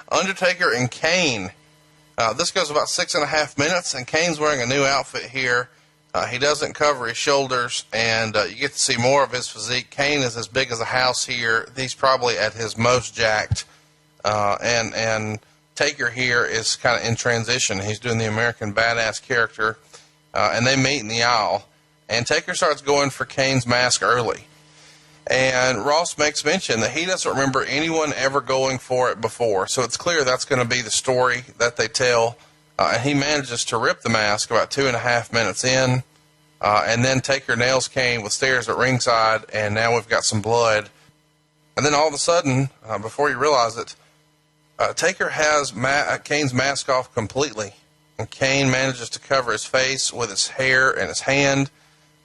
Undertaker and Kane. This goes about 6.5 minutes, and Kane's wearing a new outfit here. He doesn't cover his shoulders, and you get to see more of his physique. Kane is as big as a house here. He's probably at his most jacked. And Taker here is kind of in transition. He's doing the American Badass character, and they meet in the aisle. And Taker starts going for Kane's mask early. And Ross makes mention that he doesn't remember anyone ever going for it before. So it's clear that's going to be the story that they tell. And he manages to rip the mask about 2.5 minutes in. And then Taker nails Kane with stairs at ringside. And now we've got some blood. And then all of a sudden, before you realize it, Taker has Kane's mask off completely. And Kane manages to cover his face with his hair and his hand.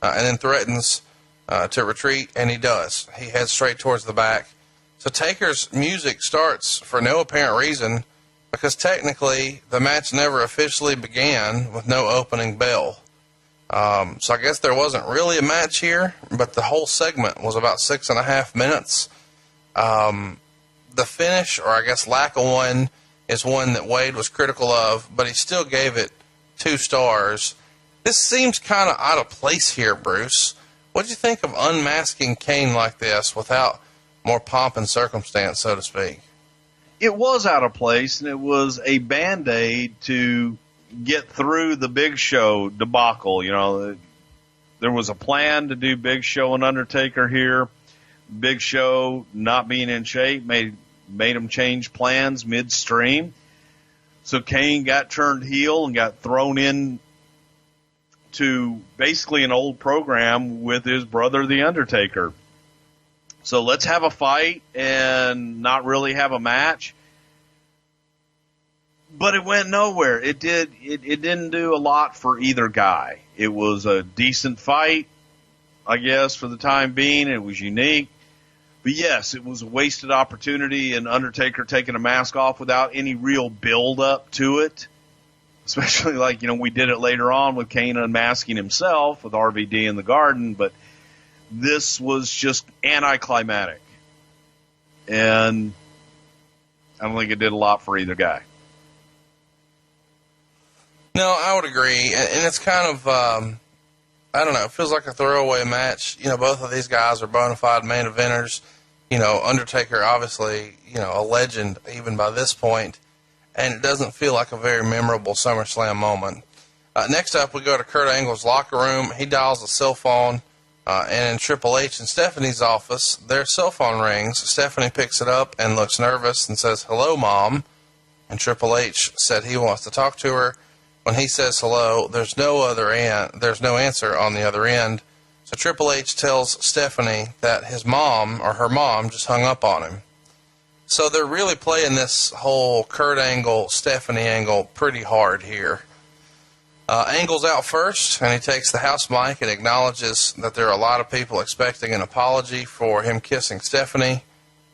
And then threatens to retreat, and he does. He heads straight towards the back. So Taker's music starts for no apparent reason, because technically the match never officially began with no opening bell. So I guess there wasn't really a match here, but the whole segment was about 6.5 minutes. The finish, or I guess lack of one, is one that Wade was critical of, but he still gave it 2 stars. This seems kind of out of place here, Bruce. What did you think of unmasking Kane like this without more pomp and circumstance, so to speak? It was out of place, and it was a Band-Aid to get through the Big Show debacle. You know, there was a plan to do Big Show and Undertaker here. Big Show not being in shape made him change plans midstream. So Kane got turned heel and got thrown in to basically an old program with his brother, the Undertaker. So let's have a fight and not really have a match. But it went nowhere. It didn't do a lot for either guy. It was a decent fight, I guess, for the time being. It was unique. But yes, it was a wasted opportunity, and Undertaker taking a mask off without any real build up to it. Especially like, you know, we did it later on with Kane unmasking himself with RVD in the Garden, but this was just anticlimactic. And I don't think it did a lot for either guy. No, I would agree. And it's kind of, I don't know, it feels like a throwaway match. You know, both of these guys are bona fide main eventers. You know, Undertaker, obviously, you know, a legend even by this point. And it doesn't feel like a very memorable SummerSlam moment. Next up, we go to Kurt Angle's locker room. He dials a cell phone, and in Triple H and Stephanie's office, their cell phone rings. Stephanie picks it up and looks nervous and says, "Hello, Mom." And Triple H said he wants to talk to her. When he says hello, there's no answer on the other end. So Triple H tells Stephanie that his mom, or her mom, just hung up on him. So they're really playing this whole Kurt Angle, Stephanie angle pretty hard here. Angle's out first, and he takes the house mic and acknowledges that there are a lot of people expecting an apology for him kissing Stephanie.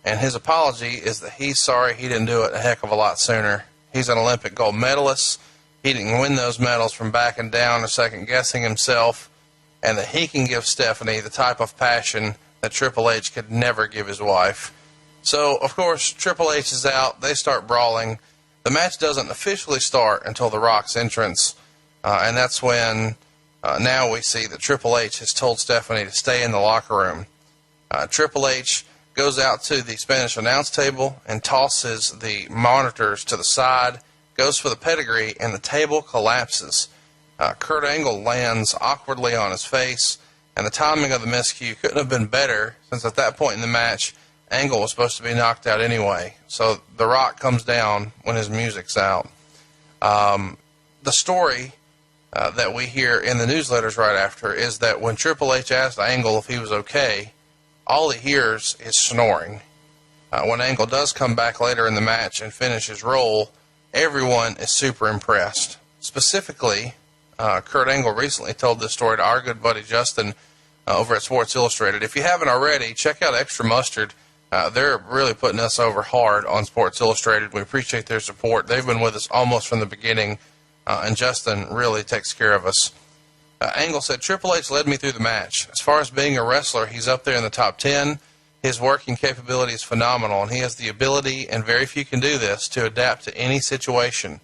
And his apology is that he's sorry he didn't do it a heck of a lot sooner. He's an Olympic gold medalist. He didn't win those medals from backing down or second-guessing himself. And that he can give Stephanie the type of passion that Triple H could never give his wife. So, of course, Triple H is out. They start brawling. The match doesn't officially start until The Rock's entrance. And that's when now we see that Triple H has told Stephanie to stay in the locker room. Triple H goes out to the Spanish announce table and tosses the monitors to the side, goes for the pedigree, and the table collapses. Kurt Angle lands awkwardly on his face, and the timing of the miscue couldn't have been better, since at that point in the match, Angle was supposed to be knocked out anyway. So The Rock comes down when his music's out. The story that we hear in the newsletters right after is that when Triple H asked Angle if he was okay, all he hears is snoring. When Angle does come back later in the match and finish his role, everyone is super impressed. Specifically, Kurt Angle recently told this story to our good buddy Justin over at Sports Illustrated. If you haven't already, check out Extra Mustard. They're really putting us over hard on Sports Illustrated. We appreciate their support. They've been with us almost from the beginning, and Justin really takes care of us. Angle said, Triple H led me through the match. As far as being a wrestler, he's up there in the top 10. His working capability is phenomenal, and he has the ability, and very few can do this, to adapt to any situation.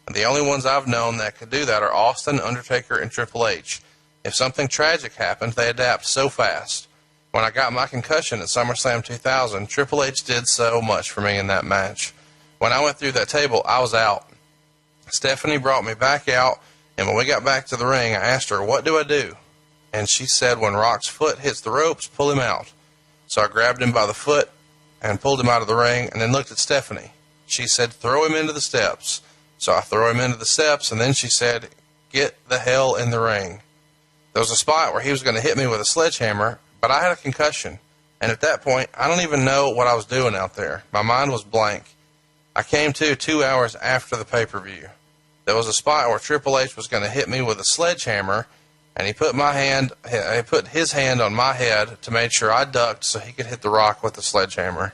And the only ones I've known that could do that are Austin, Undertaker, and Triple H. If something tragic happened, they adapt so fast. When I got my concussion at SummerSlam 2000, Triple H did so much for me in that match. When I went through that table, I was out. Stephanie brought me back out, and when we got back to the ring, I asked her, "What do I do?" And she said, "When Rock's foot hits the ropes, pull him out." So I grabbed him by the foot and pulled him out of the ring, and then looked at Stephanie. She said, "Throw him into the steps." So I throw him into the steps, and then she said, "Get the hell in the ring." There was a spot where he was going to hit me with a sledgehammer, but I had a concussion. And at that point, I don't even know what I was doing out there. My mind was blank. I came to 2 hours after the pay-per-view. There was a spot where Triple H was going to hit me with a sledgehammer, and he put his hand on my head to make sure I ducked so he could hit The Rock with the sledgehammer.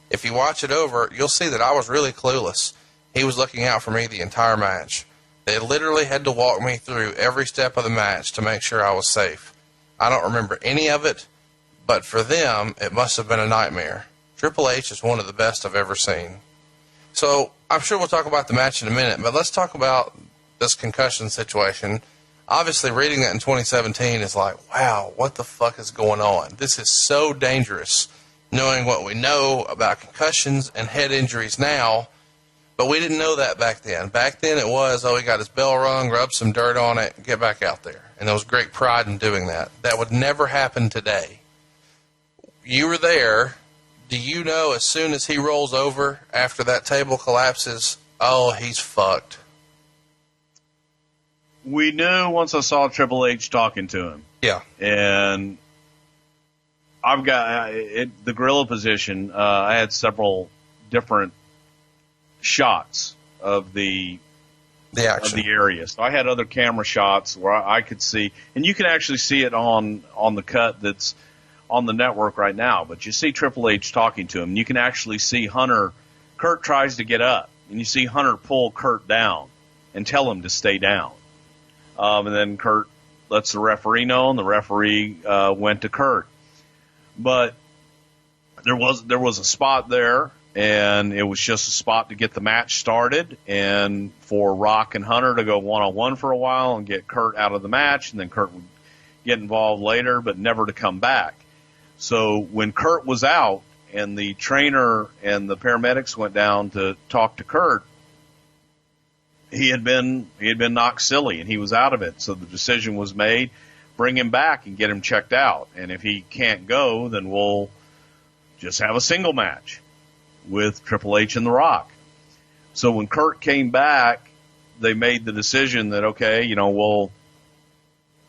If you watch it over, you'll see that I was really clueless. He was looking out for me the entire match. They literally had to walk me through every step of the match to make sure I was safe. I don't remember any of it, but for them, it must have been a nightmare. Triple H is one of the best I've ever seen. So, I'm sure we'll talk about the match in a minute, but let's talk about this concussion situation. Obviously, reading that in 2017 is like, wow, what the fuck is going on? This is so dangerous, knowing what we know about concussions and head injuries now, but we didn't know that back then. Back then it was, oh, he got his bell rung, rub some dirt on it, get back out there. And there was great pride in doing that. That would never happen today. You were there. Do you know as soon as he rolls over after that table collapses, oh, he's fucked? We knew once I saw Triple H talking to him. Yeah. And I've got the gorilla position. I had several different shots of the action, of the area. So I had other camera shots where I could see, and you can actually see it on the cut that's on the network right now. But you see Triple H talking to him, and you can actually see Hunter. Kurt tries to get up, and you see Hunter pull Kurt down and tell him to stay down. And then Kurt lets the referee know, and the referee went to Kurt. But there was a spot there, and it was just a spot to get the match started, and for Rock and Hunter to go one-on-one for a while and get Kurt out of the match, and then Kurt would get involved later, but never to come back. So when Kurt was out and the trainer and the paramedics went down to talk to Kurt, he had been knocked silly, and he was out of it. So the decision was made, bring him back and get him checked out. And if he can't go, then we'll just have a single match with Triple H and The Rock. So when Kurt came back, they made the decision that, okay, we'll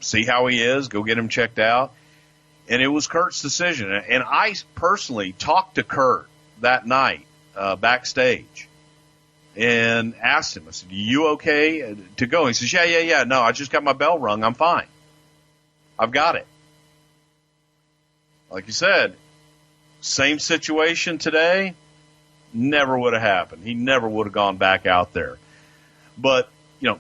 see how he is, go get him checked out. And it was Kurt's decision. And I personally talked to Kurt that night backstage and asked him, I said, you okay to go? He says, yeah. No, I just got my bell rung. I'm fine. I've got it. Like you said, same situation today, never would have happened. He never would have gone back out there. But,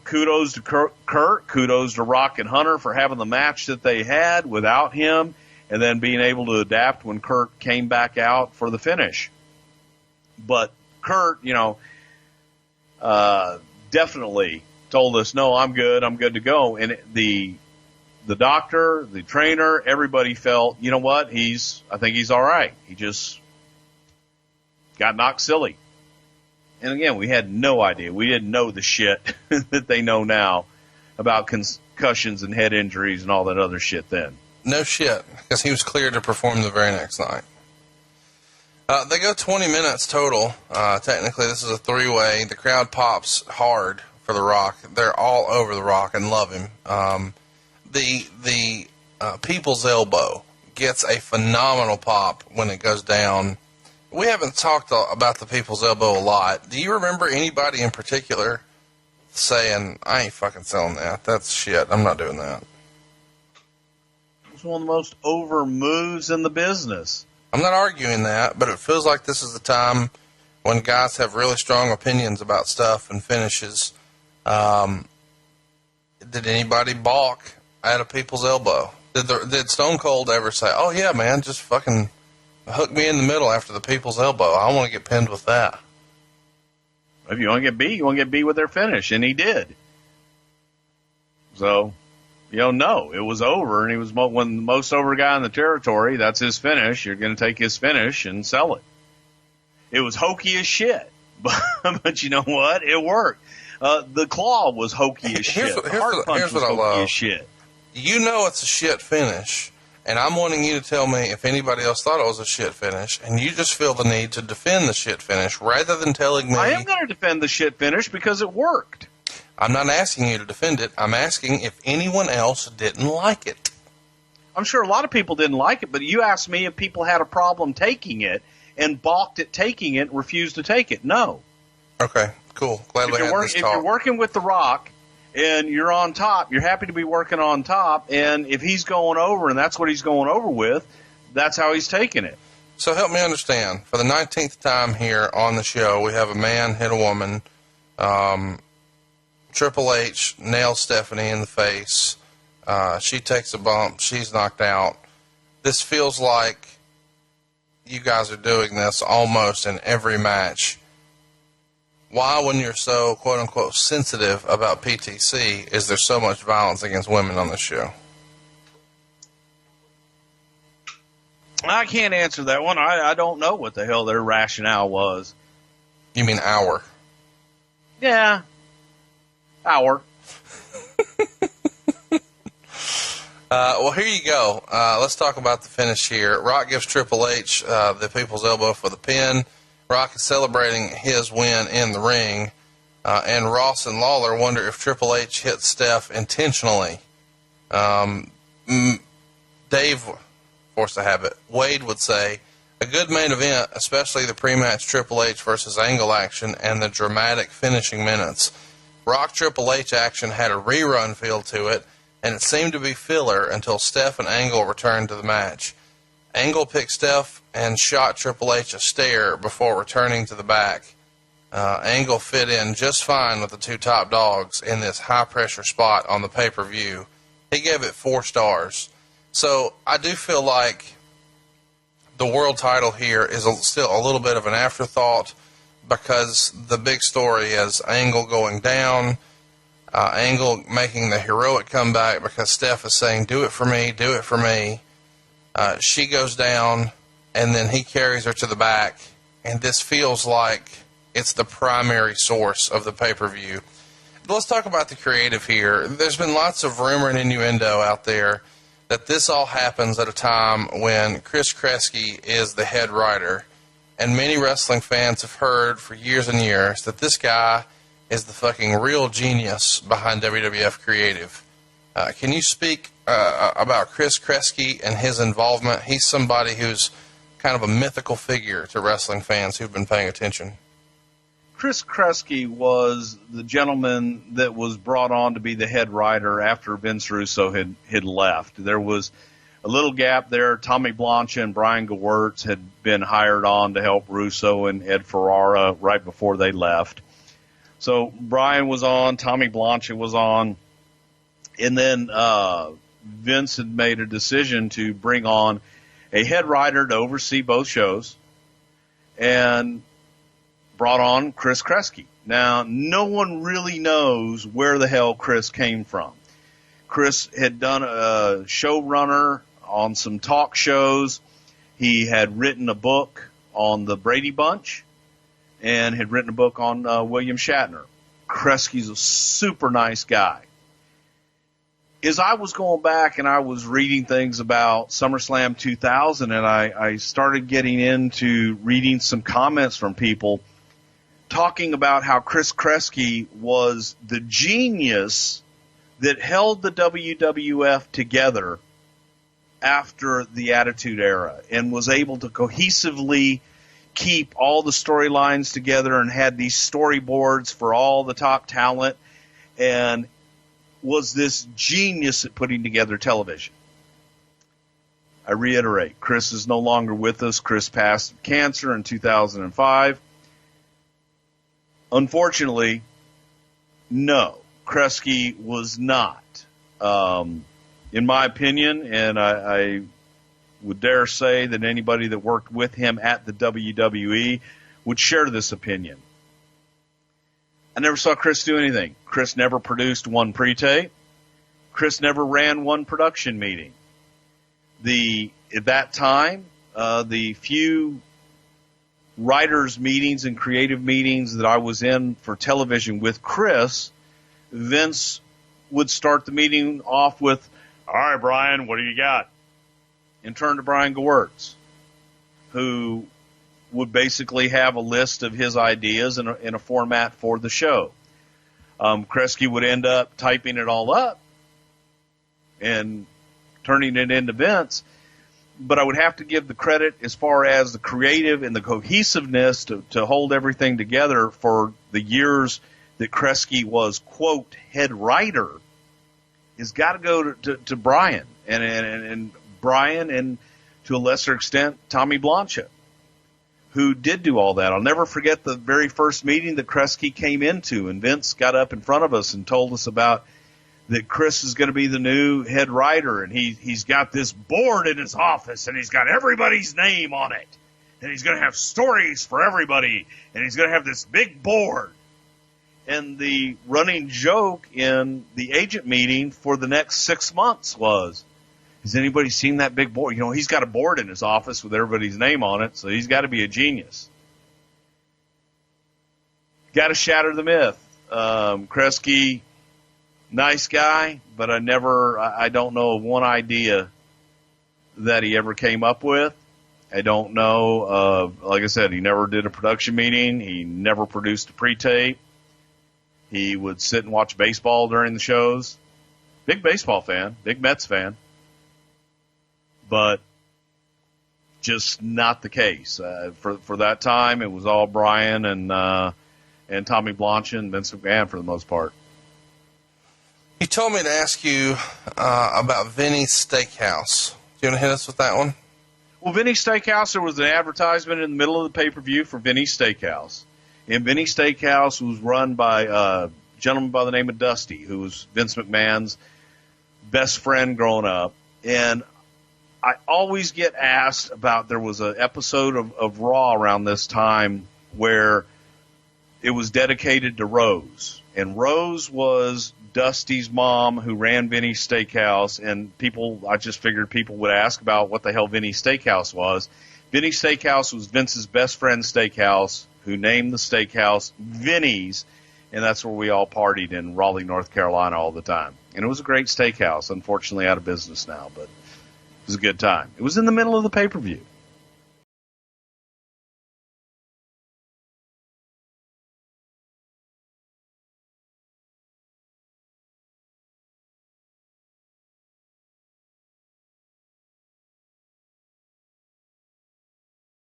kudos to Kurt, kudos to Rock and Hunter for having the match that they had without him, and then being able to adapt when Kurt came back out for the finish. But Kurt, definitely told us, no, I'm good to go. And the doctor, the trainer, everybody felt, you know what, I think he's all right. He just got knocked silly. And again, we had no idea. We didn't know the shit that they know now about concussions and head injuries and all that other shit then. No shit, because he was cleared to perform the very next night. They go 20 minutes total. Technically, this is a three-way. The crowd pops hard for The Rock. They're all over The Rock and love him. The People's Elbow gets a phenomenal pop when it goes down. We haven't talked about the People's Elbow a lot. Do you remember anybody in particular saying, I ain't fucking selling that. That's shit. I'm not doing that. It's one of the most over moves in the business. I'm not arguing that, but it feels like this is the time when guys have really strong opinions about stuff and finishes. Did anybody balk at a People's Elbow? Did Stone Cold ever say, oh yeah, man, just fucking Hook me in the middle after the people's elbow. I want to get pinned with that. If you want to get beat, you want to get beat with their finish, and he did. So, no, it was over, and he was when the most over guy in the territory. That's his finish. You're going to take his finish and sell it. It was hokey as shit, but you know what? It worked. The claw was hokey as shit. The heart punch was hokey as shit. You know it's a shit finish, and I'm wanting you to tell me if anybody else thought it was a shit finish, and you just feel the need to defend the shit finish rather than telling me. I am going to defend the shit finish because it worked. I'm not asking you to defend it. I'm asking if anyone else didn't like it. I'm sure a lot of people didn't like it, but you asked me if people had a problem taking it and balked at taking it and refused to take it. No. Okay, cool. Glad we had this talk. If you're working with The Rock and you're on top, you're happy to be working on top, and if he's going over and that's what he's going over with, that's how he's taking it. So help me understand. For the 19th time here on the show, we have a man hit a woman. Triple H nails Stephanie in the face. She takes a bump. She's knocked out. This feels like you guys are doing this almost in every match. Why, when you're so, quote-unquote, sensitive about PTC, is there so much violence against women on the show? I can't answer that one. I don't know what the hell their rationale was. You mean our? Yeah. Our. Well, here you go. Let's talk about the finish here. Rock gives Triple H the people's elbow for the pin. Rock is celebrating his win in the ring. And Ross and Lawler wonder if Triple H hit Steph intentionally. Dave, forced to have it, Wade would say, a good main event, especially the pre-match Triple H versus Angle action and the dramatic finishing minutes. Rock Triple H action had a rerun feel to it, and it seemed to be filler until Steph and Angle returned to the match. Angle picked Steph and shot Triple H a stare before returning to the back. Angle fit in just fine with the two top dogs in this high-pressure spot on the pay-per-view. He gave it 4 stars. So I do feel like the world title here is still a little bit of an afterthought because the big story is Angle going down, Angle making the heroic comeback because Steph is saying, do it for me, do it for me. She goes down, and then he carries her to the back, and this feels like it's the primary source of the pay-per-view. Let's talk about the creative here. There's been lots of rumor and innuendo out there that this all happens at a time when Chris Kresge is the head writer, and many wrestling fans have heard for years and years that this guy is the fucking real genius behind WWF Creative. Can you speak about Chris Kresge and his involvement? He's somebody who's kind of a mythical figure to wrestling fans who've been paying attention. Chris Kresge was the gentleman that was brought on to be the head writer after Vince Russo had left. There was a little gap there. Tommy Blancha and Brian Gewirtz had been hired on to help Russo and Ed Ferrara right before they left. So Brian was on, Tommy Blancha was on, and then Vince had made a decision to bring on a head writer to oversee both shows, and brought on Chris Kresge. Now, no one really knows where the hell Chris came from. Chris had done a showrunner on some talk shows. He had written a book on the Brady Bunch and had written a book on William Shatner. Kresge's a super nice guy. As I was going back and I was reading things about SummerSlam 2000, and I started getting into reading some comments from people talking about how Chris Kresge was the genius that held the WWF together after the Attitude Era and was able to cohesively keep all the storylines together and had these storyboards for all the top talent and was this genius at putting together television. I reiterate, Chris is no longer with us. Chris passed of cancer in 2005. Unfortunately, no, Kresge was not. In my opinion, and I would dare say that anybody that worked with him at the WWE would share this opinion. I never saw Chris do anything. Chris never produced one pre-tape. Chris never ran one production meeting. At that time, the few writers' meetings and creative meetings that I was in for television with Chris, Vince would start the meeting off with, "All right, Brian, what do you got?" And turn to Brian Gewirtz, who would basically have a list of his ideas in a format for the show. Kresge would end up typing it all up and turning it into Vince. But I would have to give the credit as far as the creative and the cohesiveness to hold everything together for the years that Kresge was, quote, head writer, has got to go to Brian. And Brian, and to a lesser extent, Tommy Blanchett, who did do all that. I'll never forget the very first meeting that Kresge came into, and Vince got up in front of us and told us about that Chris is going to be the new head writer, and he's got this board in his office, and he's got everybody's name on it, and he's going to have stories for everybody, and he's going to have this big board. And the running joke in the agent meeting for the next 6 months was, has anybody seen that big board? You know, he's got a board in his office with everybody's name on it, so he's got to be a genius. Got to shatter the myth. Kresge, nice guy, but I don't know of one idea that he ever came up with. I don't know. Like I said, he never did a production meeting. He never produced a pre-tape. He would sit and watch baseball during the shows. Big baseball fan, big Mets fan. But just not the case. For that time, it was all Brian and Tommy Blanchett and Vince McMahon for the most part. You told me to ask you about Vinny's Steakhouse. Do you want to hit us with that one? Well, Vinny's Steakhouse, there was an advertisement in the middle of the pay-per-view for Vinny's Steakhouse. And Vinny's Steakhouse was run by a gentleman by the name of Dusty, who was Vince McMahon's best friend growing up. And I always get asked about, there was an episode of Raw around this time where it was dedicated to Rose. And Rose was Dusty's mom who ran Vinny's Steakhouse. And I just figured people would ask about what the hell Vinny's Steakhouse was. Vinny's Steakhouse was Vince's best friend's steakhouse, who named the steakhouse Vinny's. And that's where we all partied in Raleigh, North Carolina all the time. And it was a great steakhouse, unfortunately out of business now, but it was a good time. It was in the middle of the pay-per-view.